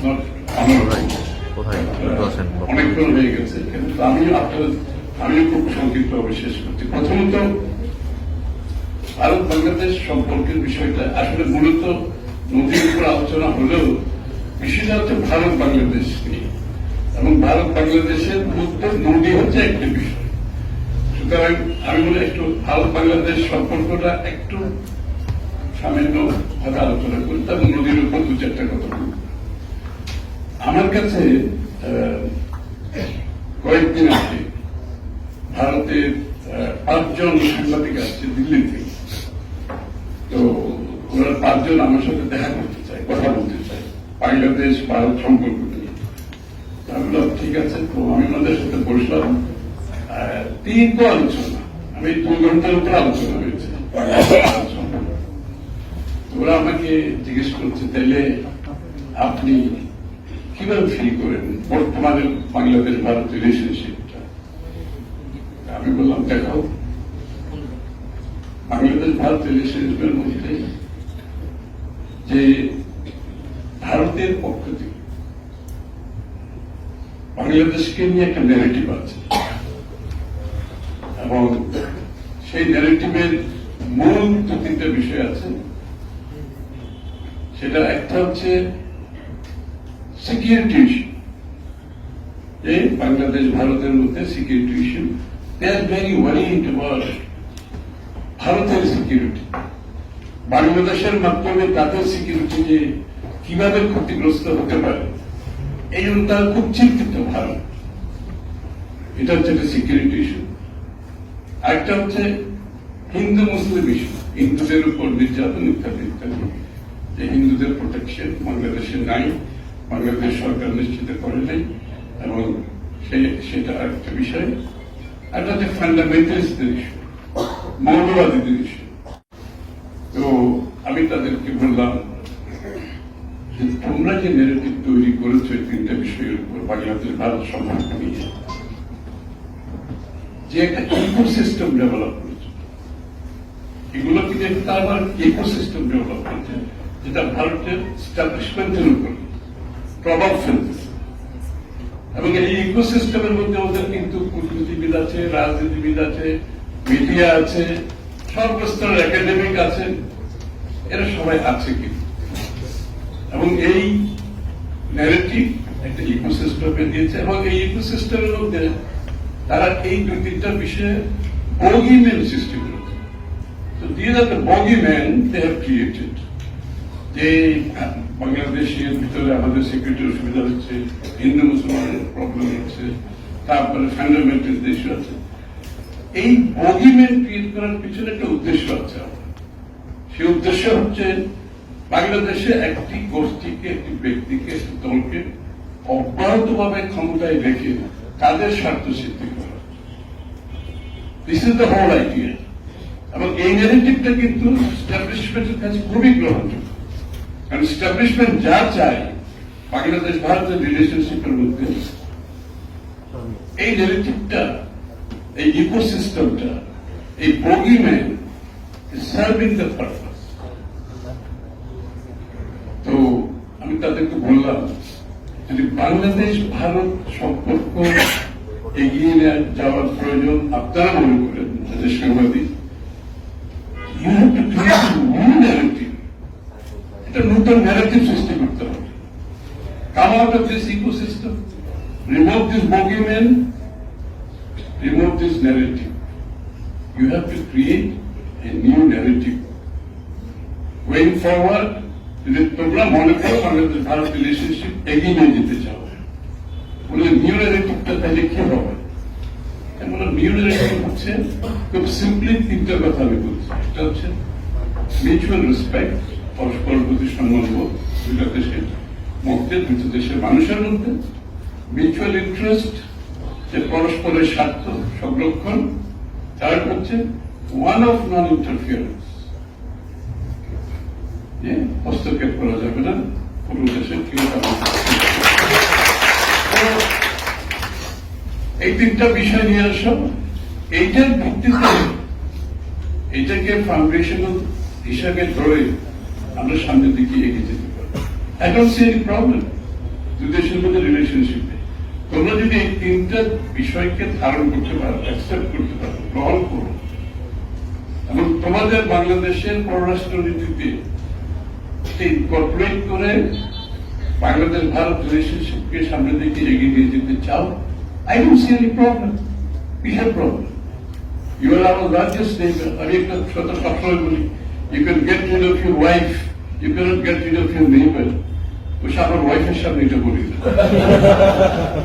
Not অনেকক্ষণ হয়ে গেছে, কিন্তু আমিও খুব সংক্ষিপ্তভাবে শেষ করছি। প্রথমত ভারত বাংলাদেশ সম্পর্কের বিষয়টা আসলে মূলত নদীর উপর আলোচনা হলেও বিষয়টা হচ্ছে ভারত বাংলাদেশ নিয়ে, এবং ভারত বাংলাদেশের মধ্যে নদী হচ্ছে একটি বিষয়। সুতরাং আমি বলে একটু ভারত বাংলাদেশ সম্পর্কটা একটু সামান্য ভাবে আলোচনা করি, এবং নদীর উপর দু চারটা কথা বলি। আমার কাছে কয়েকদিন আগে ভারতের 5 জন সাংবাদিক আসছে দিল্লি থেকে। তো ওরা 5 জন আমার সাথে দেখা করতে চায়, কথা বলতে চায় বাংলাদেশ ভারত সম্পর্ক নিয়ে। আমি বললাম ঠিক আছে। তো আমি ওনাদের সাথে বসলাম, 3 আলোচনা, আমি 2 ঘন্টার উপর আলোচনা হয়েছে। ওরা আমাকে জিজ্ঞেস করছে, তাইলে আপনি কিভাবে ফিল করেন বর্তমানে বাংলাদেশ ভারত রিলেশনশিপটা? আমি বললাম, দেখো, বাংলাদেশ ভারত রিলেশনশিপের মধ্যে যে ভারতের পক্ষ থেকে বাংলাদেশকে নিয়ে একটা ন্যারেটিভ আছে, এবং সেই ন্যারেটিভের মূল 2-3টা বিষয় আছে। সেটা একটা হচ্ছে সিকিউরিটি ইস্যু, যে বাংলাদেশ ভারতের মধ্যে security issue, they are very worried about ভারতের সিকিউরিটি। বাংলাদেশের মাধ্যমে তাদের সিকিউরিটি যে কিভাবে ক্ষতিগ্রস্ত হতে পারে, এই জন্য তারা খুব চিন্তিত ভারত। এটা হচ্ছে একটা সিকিউরিটি ইস্যু। আরেকটা হচ্ছে হিন্দু মুসলিম ইস্যু, হিন্দুদের উপর নির্যাতন ইত্যাদি ইত্যাদি, যে হিন্দুদের প্রোটেকশন বাংলাদেশে নাই, বাংলাদেশ সরকার নিশ্চিত করে নাই, এবং সেটা একটা বিষয়। একটা হচ্ছে ফান্ডামেন্টালিস্টদের ইস্যু, মৌলবাদীদের ইস্যু। তো আমি তাদেরকে বললাম, তোমরা যে ন্যারেটিভ তৈরি করেছো এই 3টা বিষয়ের উপর বাংলাদেশ ভারত সম্পর্ক নিয়ে, যে একটা ইকোসিস্টেম ডেভেলপ করেছে, এগুলো কিন্তু একটা আবার ইকোসিস্টেম ডেভেলপ করেছে, যেটা ভারতের স্টাবলিশমেন্টের উপর প্রভাব ফেলতেছে। এবং এই ইকোসিস্টেমের মধ্যে ওদের কিন্তু কূটনীতিবিদ আছে, রাজনীতিবিদ আছে, মিডিয়া আছে, সর্বস্তরের একাডেমিক আছে, এরা সবাই আছে কিন্তু। এবং এই ন্যারেটিভ একটা ইকোসিস্টেমে দিয়েছে, এবং এই ইকোসিস্টেমের মধ্যে তারা এই 2-3টা বিষয়ে বগিম্যান সৃষ্টি করেছে। তো this are the bogeyman they have created, যে বাংলাদেশের ভিতরে আমাদের সিকিউরিটির অসুবিধা হচ্ছে, হিন্দু মুসলমানের প্রবলেম হচ্ছে, তারপরে ফান্ডামেন্টাল ইস্যু আছে। এই বগিম্যান ক্রিয়েট করার পিছনে একটা উদ্দেশ্য আছে। সেই উদ্দেশ্য হচ্ছে বাংলাদেশে একটি গোষ্ঠীকে, একটি ব্যক্তিকে, একটি দলকে অব্যাহতভাবে ক্ষমতায় রেখে তাদের স্বার্থ সিদ্ধি করা। This is the whole idea. এবং এই ন্যারেটিভটা কিন্তু এস্টাবলিশমেন্টের কাছে খুবই গ্রহণযোগ্য, কারণ এস্টাবলিশমেন্ট যা চায় বাংলাদেশ ভারতের রিলেশনশিপের মধ্যে, এই ন্যারেটিভটা, এই ইকোসিস্টেমটা, এই বগিম্যান ইজ সার্ভিং দ্য পারপাস। তো আমি তাদেরকে বললাম, যদি বাংলাদেশ ভারত সম্পর্ক এগিয়ে যাওয়ার প্রয়োজন আপনারা মনে করেন, যাদের সাংবাদিক, you have to create a new narrative. একটা নতুন ন্যারেটিভ সৃষ্টি করতে হবে। Come out of this ecosystem, remove this bogeyman, remove this narrative. You have to create a new narrative. Going forward, যদি তোমরা মনে করো বাংলাদেশ ভারত রিলেশনশিপ এগিয়ে নিয়ে যেতে চাও, বলে নিউ ন্যারেটিভটা তাহলে কি হবে? নিউ ন্যারেটিভ হচ্ছে, খুব সিম্পলি 3টা কথা আমি বলছি। একটা হচ্ছে মিউচুয়াল রেসপেক্ট, পরস্পরের প্রতি সম্মানবোধ, 2টা দেশের মধ্যে, 2টা দেশের মানুষের মধ্যে। মিউচুয়াল ইন্টারেস্ট, যে পরস্পরের স্বার্থ সংরক্ষণ। থার্ড হচ্ছে ওয়ান অফ নন ইন্টারফিয়ারেন্স, যে হস্তক্ষেপ করা যাবে না কোনো দেশের কেউ। এই 3টা বিষয় নিয়ে আসো, এইটার ভিত্তিতে এটাকে ফাউন্ডেশনাল হিসাবে ধরে আমরা সামনের দিকে এগিয়ে যেতে পারি। I don't see any problem. দুই দেশের মধ্যে রিলেশনশিপে তোমরা যদি এই তিনটা বিষয়কে ধারণ করতে পারো, অ্যাকসেপ্ট করতে পারো, গ্রহণ করো, এবং তোমাদের বাংলাদেশের পররাষ্ট্র নীতিতে ইনকর্পোরেট করে বাংলাদেশ ভারত রিলেশনশিপকে সামনে দিকে এগিয়ে নিয়ে যেতে চাও, I don't see any problem. We have problem. You are our largest neighbor. আমি একটা কথা সবসময় বলি, you can get rid of your wife, you cannot get rid of your neighbor. ওসব আমার ওয়াইফের সামনে এটা বলি না।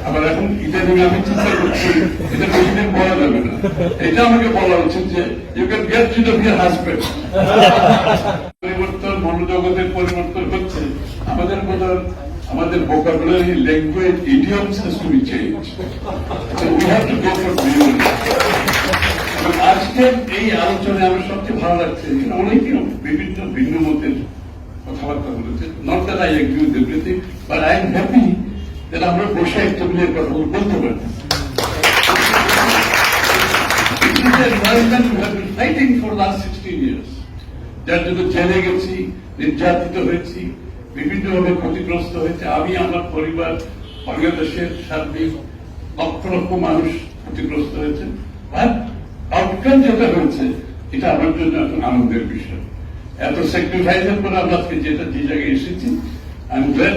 আবার এখন ইদানিং আমি চিন্তা করছি এটা বেশিদিন বলা যাবে না, এটা আমাকে বলা উচিত যে you can get rid of your husband. পরিবর্তন, মনোজগতের পরিবর্তন হচ্ছে, আমাদের বোধহয় আমাদের vocabulary, language, idioms has to be changed. So we have to go for beyond. আজকের এই আলোচনায় আমার সবচেয়ে ভালো লাগছে, অনেকে বিভিন্ন ভিন্ন মতের কথাবার্তা বলেছে। Not that I agree with everything, but I am happy that আমরা বসে একটা মিলে কথা বলতে পারি। This is the environment we have been fighting for the last 16 years. যার জন্য জেলে গেছি, নির্যাতিত হয়েছি, বিভিন্নভাবে ক্ষতিগ্রস্ত হয়েছে। আমি, আমার পরিবার, বাংলাদেশের সার্বিক লক্ষ লক্ষ মানুষ ক্ষতিগ্রস্ত হয়েছে। আউটকাম যেটা হয়েছে এটা আমার জন্য এখন আনন্দের বিষয়। এত স্যাক্রিফাইসের পরে আমরা আজকে যেটা যে জায়গায় এসেছি, আমি গ্ল্যাড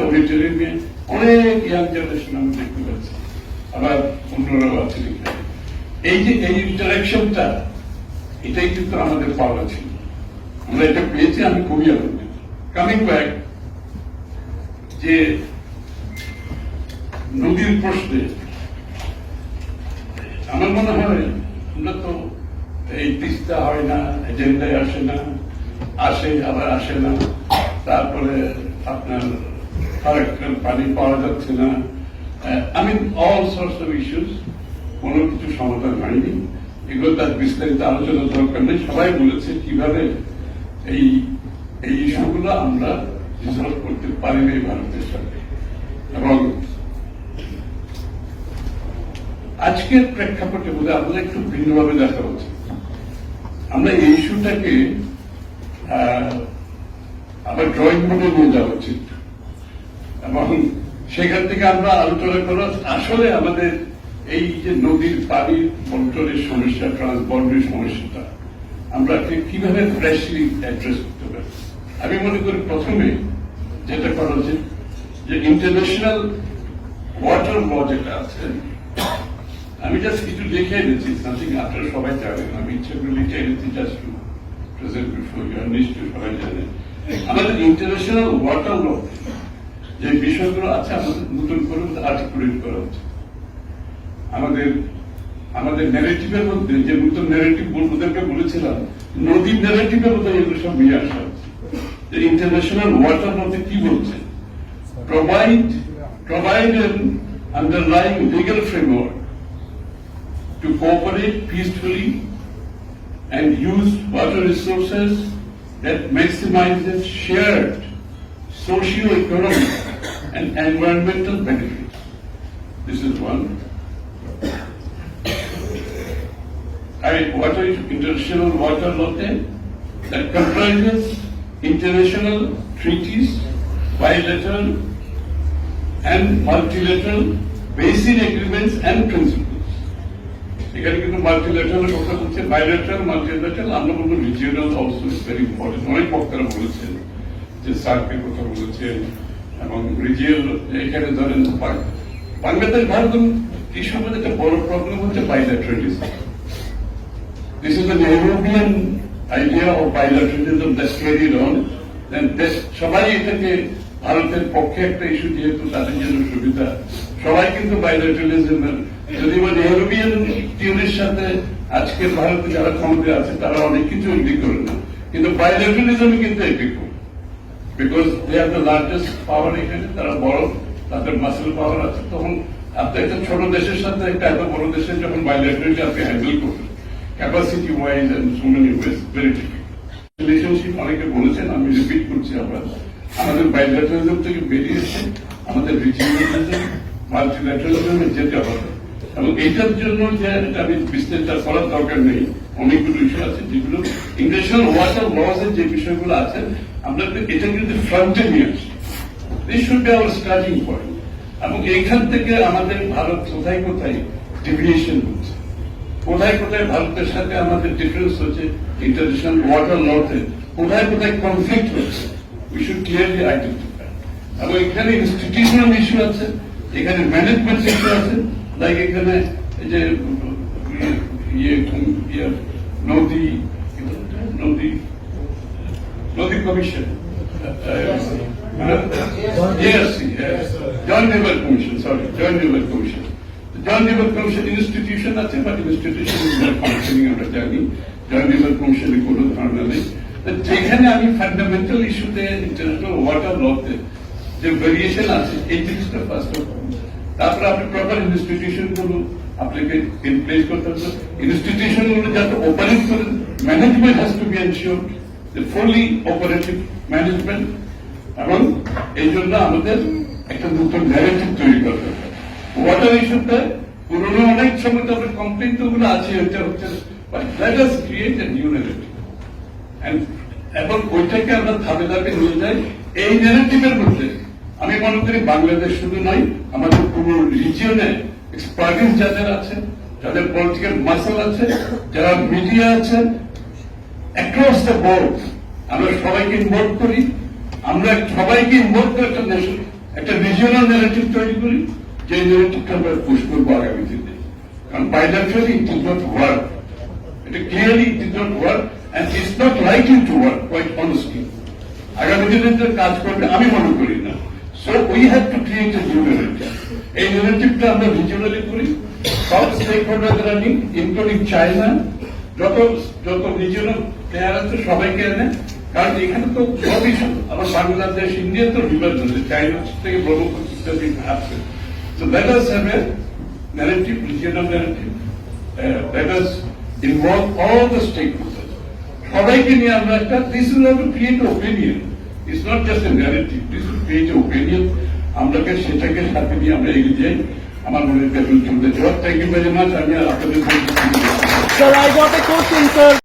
অডিটোরিয়াম নিয়ে অনেক ইয়াং জেনারেশন আমি দেখতে পাচ্ছি, আবার অন্যরাও আছে। এই যে এই ইন্টারাকশনটা, এটাই কিন্তু আমাদের পাওয়া ছিল, আমরা এটা পেয়েছি, আমি খুবই আনন্দিত। কামিং ব্যাক, যে নদীর প্রশ্নে আমার মনে হয় আমরা তো এই তিস্তা হয় না, এজেন্ডায় আসে না, আসে আবার আসে না, তারপরে আপনার ফারাক্কার পানি পাওয়া যাচ্ছে না, আমি অল সোর্স অফ ইস্যুস, কোনো কিছু সমাধান হয়নি। এগুলো তার বিস্তারিত আলোচনার দরকার নেই। সবাই বলেছে কিভাবে এই ইস্যুগুলো আমরা রিজলভ করতে পারিনি ভারতের সাথে। এবং আজকের প্রেক্ষাপটে বোধ হয় আমাদের একটু ভিন্নভাবে দেখা উচিত। আমরা এই ইস্যুটাকে আবার ড্রয়িং বোর্ডে নিয়ে যাওয়া উচিত, এবং সেখান থেকে আমরা আলোচনা করা আসলে আমাদের এই যে নদীর পানির বন্টনের সমস্যা, ট্রান্সবন্ডের সমস্যাটা আমরা কিভাবে ফ্রেশলি অ্যাড্রেস করতে পারি। আমি মনে করি প্রথমে যেটা করা উচিত, যে ইন্টারন্যাশনাল ওয়াটার ল যেটা আছে, আমি জাস্ট কিছু লিখে এনেছি, সামথিং আপনারা সবাই জানেন, আমি ইচ্ছা করে লিখে এনেছি just to present before you, নিশ্চয়ই সবাই জানেন। আমাদের ইন্টারন্যাশনাল ওয়াটার ল যে বিষয়গুলো আছে, আমাদের নতুন করে আর্টিকুলেট করা উচিত। আমাদের ন্যারেটিভের মধ্যে যে নতুন ন্যারেটিভ ওদেরকে বলেছিলাম, নদীর ন্যারেটিভের মধ্যে এগুলো সব নিয়ে আসা হচ্ছে। যে ইন্টারন্যাশনাল ওয়াটার মধ্যে কি বলছে, provide an underlying legal framework to cooperate peacefully and use water resources that maximizes shared socio-economic and environmental benefits. This is one. Water is international water law that comprises international treaties, bilateral and multilateral basin agreements and principles. এখানে কিন্তু multilateral কথা বলছে, bilateral, multilateral, আমরা বলবো regional also is very important. অনেক বক্তারা বলেছেন যে সার্কের কথা বলেছেন, এবং রিজিওনাল এখানে ধরেন বাংলাদেশ ভারত এই সময় একটা বড় প্রবলেম হচ্ছে বাইল্যাটারালিজম। This is the European idea of bilateralism that's carried on. Then সবাই এটাকে ভারতের পক্ষে একটা ইস্যু, যেহেতু তাদের জন্য সুবিধা, সবাই কিন্তু বাইলাটারালিজমের, যদি মানে ইউরোপিয়ান টিউনের সাথে আজকের ভারতে যারা ক্ষমতায় আছে তারা অনেক কিছু এগ্রি করে না, কিন্তু বাইলাটারালিজম কিন্তু এগ্রি করে, because they are the largest power. এখানে তারা বড়, তাদের মাসেল পাওয়ার আছে। তখন আপনি একটা ছোট দেশের সাথে একটা এত বড় দেশের যখন বাইলাটারালি আপনি হ্যান্ডেল করবেন, capacity wise and so many ways, very difficult. Relationship অনেকে বলেছেন, আমি রিপিট করছি আবার, আমাদের বাইলাটারালিজম থেকে বেরিয়েছে, আমাদের রিজিওনালিজম, মাল্টিল্যাটারালিজমে যেতে হবে। এবং এইটার জন্য যে আমি বিস্তারিত করার দরকার নেই, অনেকগুলো ইস্যু আছে যেগুলো ইন্টারন্যাশনাল ওয়াটার লস এর যে বিষয়গুলো আছে, আমরা এটা কিন্তু ফ্রন্টে নিয়ে আসি। This should be hour starting point. এবং এইখান থেকে আমাদের ভারত কোথায় কোথায় ডিভিয়েশন হচ্ছে, কোথায় কোথায় ভারতের সাথে আমাদের ডিফারেন্স হচ্ছে, ইন্টারন্যাশনাল ওয়াটার লতে কোথায় কোথায় কনফ্লিক্ট হচ্ছে, উই শুড ক্লিয়ারলি আইডেন্টিফাই। এবং এখানে ইনস্টিটিউশনাল ইস্যু আছে, এখানে ম্যানেজমেন্ট ইস্যু আছে, লাইক এখানে এই যে নদী নদী নদী commission, joint river commission, sorry joint river commission, joint river commission institution আছে, বাট ইনস্টিটিউশন ফাংশনিং আমরা জানি, জয়েন্ট রিভার কমিশনে কোনো ধারণা নেই। যেখানে আমি ফান্ডামেন্টাল ইস্যুতে ইন্টারন্যাশনাল ওয়াটার লতে যে ভেরিয়েশন আছে, এই জিনিসটা ফার্স্ট অফ অল, তারপরে আপনি প্রপার ইনস্টিটিউশন গুলো আপনাকে ইন প্লেস করতে হবে। ইনস্টিটিউশন গুলো যাতে অপারেট করেন, management has to be ensure, fully operative management. এবং এই জন্য আমাদের একটা নতুন ন্যারেটিভ তৈরি করতে হবে। ওয়াটার ইস্যুতে পুরোনো অনেক সময় তবে কমপ্লেন তো গুলো আছে, এটা হচ্ছে let us create a new narrative, এবং ওইটাকে আমরা ধাপে ধাপে নিয়ে যাই। এই ন্যারেটিভের মধ্যে আমি মনে করি বাংলাদেশ শুধু নয়, আমাদের পুরো রিজিয়নে এক্সপার্টিস যাদের আছে, যাদের পলিটিক্যাল মাসল আছে, যারা মিডিয়া আছে, অ্যাক্রস দ্য বোর্ড আমরা সবাইকে ইনভলভ করি। আমরা সবাইকে ইনভলভ করে একটা ন্যাশন, একটা রিজিয়নাল ন্যারেটিভ তৈরি করি, যে ন্যারেটিভটা আমরা পুশ করবো আগামী দিনে। কারণ bilaterally it is not work, এটা clearly it is not work, and it's not likely to work, quite honestly. আগামী দিনে কাজ করবে আমি মনে করি না। So we have to create a new narrative. এই ন্যারেটিভটা আমরা রিজিওনালি করি, সব স্টেক হোল্ডাররা নিই, ইনক্লুডিং চায়না, যত যত রিজিওনাল প্লেয়ার আছে সবাইকে এনে। কারণ এখানে তো সবই আমার বাংলাদেশ, ইন্ডিয়া তো ডিভাইড হচ্ছে, চায়না থেকে ব্রহ্মপুত্র ইত্যাদি আসছে। So that us have a narrative, regional narrative, that us involve all the stakeholder. সবাইকে নিয়ে আমরা একটা, this will have to create opinion, it's not just a narrative, this will create opinion. আমরাকে সেটাকে সাথে নিয়ে আমরা এগিয়ে যাই। আমার মনে হয় চলতে চাই। Thank you very much. আমি আপনাদের Sir, I got a question, sir.